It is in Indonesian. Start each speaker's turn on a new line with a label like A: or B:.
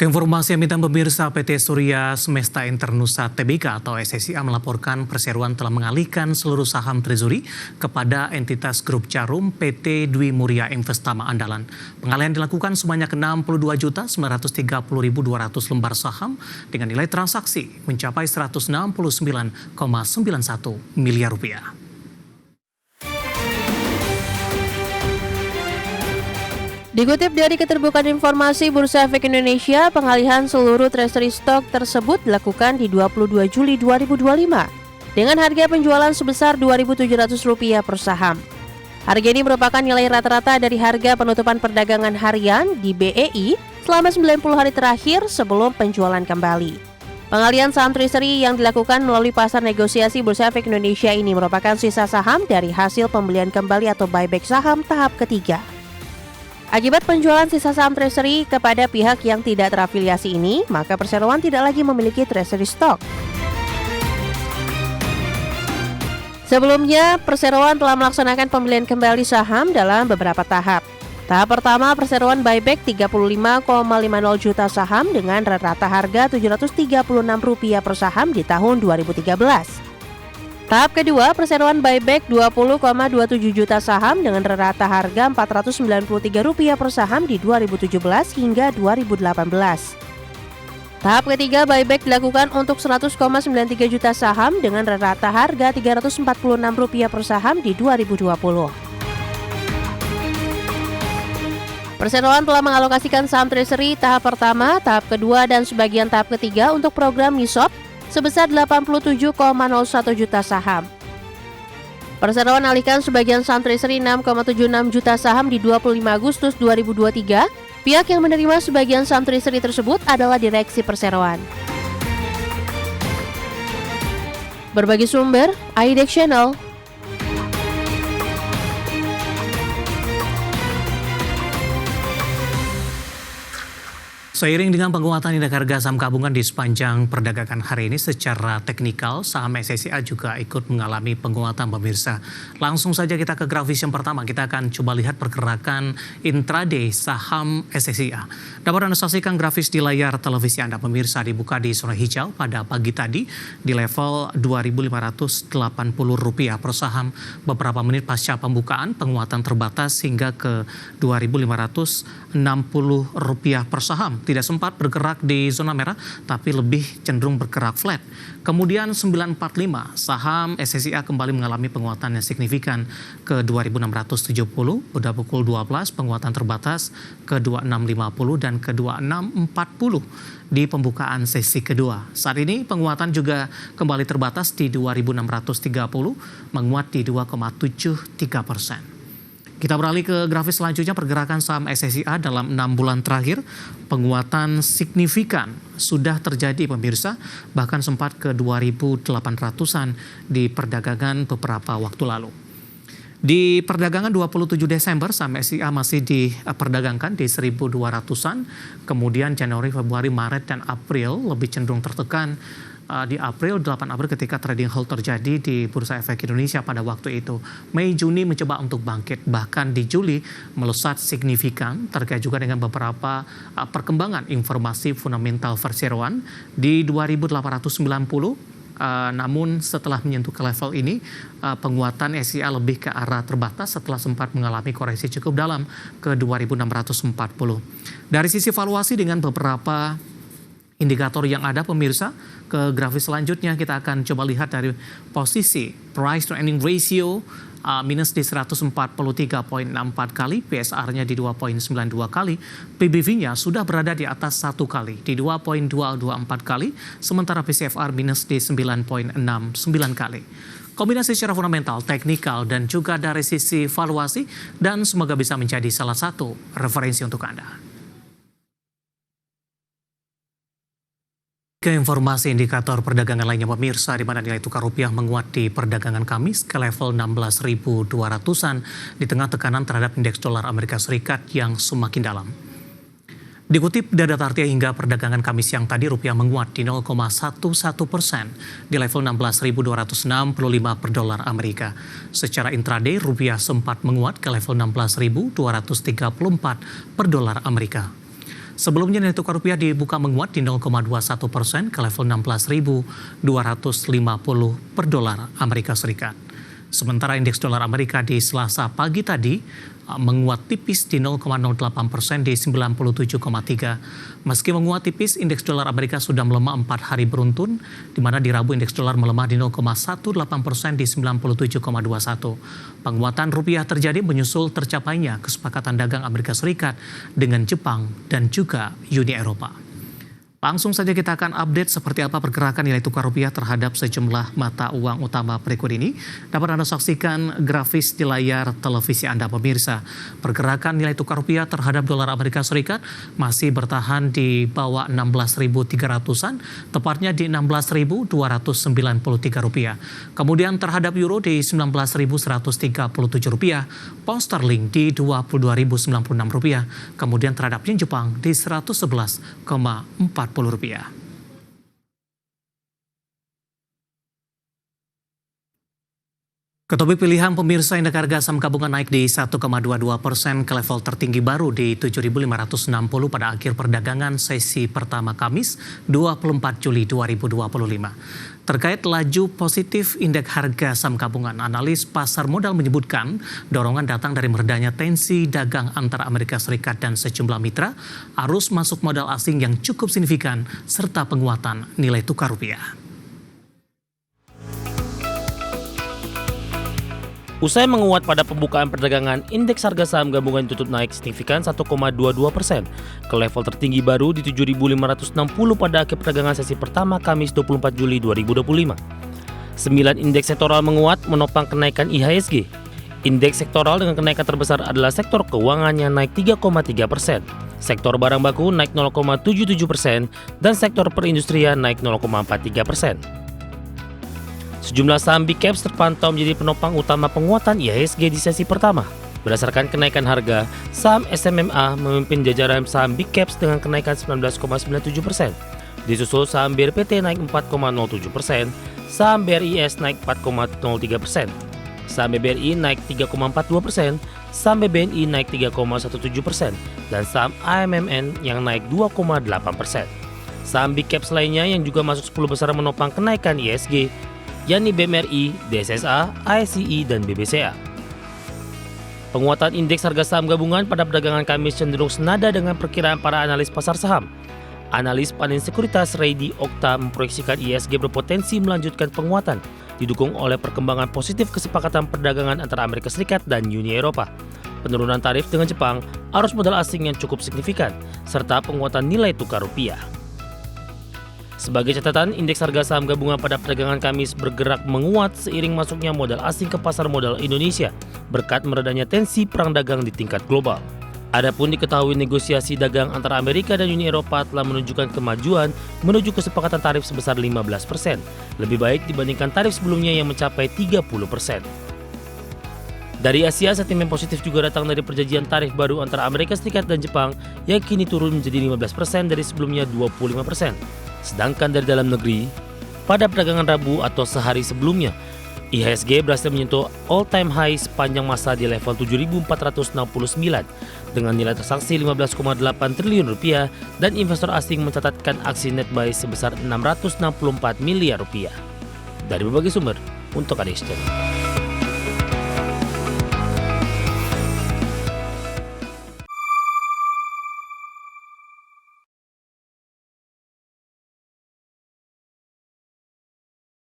A: Keinformasi yang minta pemirsa, PT Surya Semesta Internusa Tbk atau SSIA melaporkan perseroan telah mengalihkan seluruh saham Treasury kepada entitas grup Carum PT Dwi Muria Investama Andalan. Pengalihan dilakukan sebanyak 62.930.200 lembar saham dengan nilai transaksi mencapai 169,91 miliar rupiah.
B: Dikutip dari Keterbukaan Informasi Bursa Efek Indonesia, pengalihan seluruh treasury stock tersebut dilakukan di 22 Juli 2025 dengan harga penjualan sebesar Rp2.700 per saham. Harga ini merupakan nilai rata-rata dari harga penutupan perdagangan harian di BEI selama 90 hari terakhir sebelum penjualan kembali. Pengalihan saham treasury yang dilakukan melalui pasar negosiasi Bursa Efek Indonesia ini merupakan sisa saham dari hasil pembelian kembali atau buyback saham tahap ketiga. Akibat penjualan sisa saham treasury kepada pihak yang tidak terafiliasi ini, maka perseroan tidak lagi memiliki treasury stock. Sebelumnya, perseroan telah melaksanakan pembelian kembali saham dalam beberapa tahap. Tahap pertama, perseroan buyback 35,50 juta saham dengan rata harga Rp736 per saham di tahun 2013. Tahap kedua, perseroan buyback 20,27 juta saham dengan rata harga Rp493 per saham di 2017 hingga 2018. Tahap ketiga, buyback dilakukan untuk 100,93 juta saham dengan rata harga Rp346 per saham di 2020. Perseroan telah mengalokasikan saham treasury tahap pertama, tahap kedua, dan sebagian tahap ketiga untuk program MISOP sebesar 87,01 juta saham. Perseroan alihkan sebagian saham treasury 6,76 juta saham di 25 Agustus 2023. Pihak yang menerima sebagian saham treasury tersebut adalah direksi perseroan. Berbagi sumber, IDEX Channel.
A: Seiring dengan penguatan indeks harga saham gabungan di sepanjang perdagangan hari ini, secara teknikal saham SSIA juga ikut mengalami penguatan pemirsa. Langsung saja kita ke grafis yang pertama, kita akan coba lihat pergerakan intraday saham SSIA. Dapat Anda saksikan grafis di layar televisi Anda pemirsa, dibuka di zona hijau pada pagi tadi di level Rp2.580 per saham. Beberapa menit pasca pembukaan, penguatan terbatas hingga ke Rp2.560 per saham. Tidak sempat bergerak di zona merah, tapi lebih cenderung bergerak flat. Kemudian 945, saham SSIA kembali mengalami penguatan yang signifikan ke 2.670, pada pukul 12 penguatan terbatas ke 2650 dan ke 2640 di pembukaan sesi kedua. Saat ini penguatan juga kembali terbatas di 2.630, menguat di 2,73%. Kita beralih ke grafis selanjutnya, pergerakan saham SSIA dalam 6 bulan terakhir. Penguatan signifikan sudah terjadi pemirsa, bahkan sempat ke 2.800-an di perdagangan beberapa waktu lalu. Di perdagangan 27 Desember, saham SSIA masih diperdagangkan di 1.200-an. Kemudian Januari, Februari, Maret, dan April lebih cenderung tertekan. Di April, 8 April ketika trading halt terjadi di Bursa Efek Indonesia pada waktu itu. Mei, Juni mencoba untuk bangkit, bahkan di Juli melesat signifikan terkait juga dengan beberapa perkembangan informasi fundamental perseroan di 2.890. Namun setelah menyentuh ke level ini, penguatan SSIA lebih ke arah terbatas setelah sempat mengalami koreksi cukup dalam ke 2.640. Dari sisi valuasi dengan beberapa indikator yang ada pemirsa, ke grafis selanjutnya kita akan coba lihat dari posisi price to earning ratio minus di 143,64 kali, PSR-nya di 2,92 kali, PBV-nya sudah berada di atas 1 kali, di 2,224 kali, sementara PCFR minus di 9,69 kali. Kombinasi secara fundamental, teknikal, dan juga dari sisi valuasi, dan semoga bisa menjadi salah satu referensi untuk Anda. Ke informasi indikator perdagangan lainnya pemirsa, di mana nilai tukar rupiah menguat di perdagangan Kamis ke level 16.200-an di tengah tekanan terhadap indeks dolar Amerika Serikat yang semakin dalam. Dikutip data Tartia hingga perdagangan Kamis yang tadi, rupiah menguat di 0,11% di level 16.265 per dolar Amerika. Secara intraday, rupiah sempat menguat ke level 16.234 per dolar Amerika. Sebelumnya nilai tukar rupiah dibuka menguat di 0,21% ke level 16.250 per dolar Amerika Serikat. Sementara indeks dolar Amerika di Selasa pagi tadi menguat tipis di 0,08% di 97,3. Meski menguat tipis, indeks dolar Amerika sudah melemah 4 hari beruntun, di mana di Rabu indeks dolar melemah di 0,18% di 97,21. Penguatan rupiah terjadi menyusul tercapainya kesepakatan dagang Amerika Serikat dengan Jepang dan juga Uni Eropa. Langsung saja kita akan update seperti apa pergerakan nilai tukar rupiah terhadap sejumlah mata uang utama berikut ini. Dapat Anda saksikan grafis di layar televisi Anda pemirsa. Pergerakan nilai tukar rupiah terhadap dolar Amerika Serikat masih bertahan di bawah 16.300-an, tepatnya di 16.293 rupiah. Kemudian terhadap euro di 19.137 rupiah, pound sterling di 22.096 rupiah. Kemudian terhadap yen Jepang di 111,40 rupiah. Ketopik pilihan pemirsa, indeks harga saham gabungan naik di 1,22% ke level tertinggi baru di 7.560 pada akhir perdagangan sesi pertama Kamis 24 Juli 2025. Terkait laju positif indeks harga saham gabungan, analis pasar modal menyebutkan dorongan datang dari meredanya tensi dagang antara Amerika Serikat dan sejumlah mitra, arus masuk modal asing yang cukup signifikan, serta penguatan nilai tukar rupiah.
C: Usai menguat pada pembukaan perdagangan, indeks harga saham gabungan tutup naik signifikan 1,22% ke level tertinggi baru di 7.560 pada akhir perdagangan sesi pertama Kamis 24 Juli 2025. 9 indeks sektoral menguat menopang kenaikan IHSG. Indeks sektoral dengan kenaikan terbesar adalah sektor keuangan yang naik 3,3%, sektor barang baku naik 0,77%, dan sektor perindustrian naik 0,43%. Sejumlah saham big caps terpantau menjadi penopang utama penguatan IHSG di sesi pertama. Berdasarkan kenaikan harga, saham SMMA memimpin jajaran saham big caps dengan kenaikan 19,97%. Disusul saham BRPT naik 4,07%, saham BRIS naik 4,03%, saham BBRI naik 3,42%, saham BBNI naik 3,17%, dan saham AMMN yang naik 2,8%. Saham big caps lainnya yang juga masuk 10 besar menopang kenaikan IHSG, yakni BMRI, DSSA, ASCI, dan BBCA. Penguatan indeks harga saham gabungan pada perdagangan Kamis cenderung senada dengan perkiraan para analis pasar saham. Analis Panin Sekuritas Reidi Okta memproyeksikan IHSG berpotensi melanjutkan penguatan, didukung oleh perkembangan positif kesepakatan perdagangan antara Amerika Serikat dan Uni Eropa, penurunan tarif dengan Jepang, arus modal asing yang cukup signifikan, serta penguatan nilai tukar rupiah. Sebagai catatan, indeks harga saham gabungan pada perdagangan Kamis bergerak menguat seiring masuknya modal asing ke pasar modal Indonesia berkat meredanya tensi perang dagang di tingkat global. Adapun diketahui negosiasi dagang antara Amerika dan Uni Eropa telah menunjukkan kemajuan menuju kesepakatan tarif sebesar 15%, lebih baik dibandingkan tarif sebelumnya yang mencapai 30%. Dari Asia, sentimen positif juga datang dari perjanjian tarif baru antara Amerika Serikat dan Jepang yang kini turun menjadi 15% dari sebelumnya 25%. Sedangkan dari dalam negeri, pada perdagangan Rabu atau sehari sebelumnya, IHSG berhasil menyentuh all-time high sepanjang masa di level 7.469 dengan nilai transaksi 15,8 triliun rupiah dan investor asing mencatatkan aksi net buy sebesar 664 miliar rupiah. Dari berbagai sumber, untuk ADX Channel.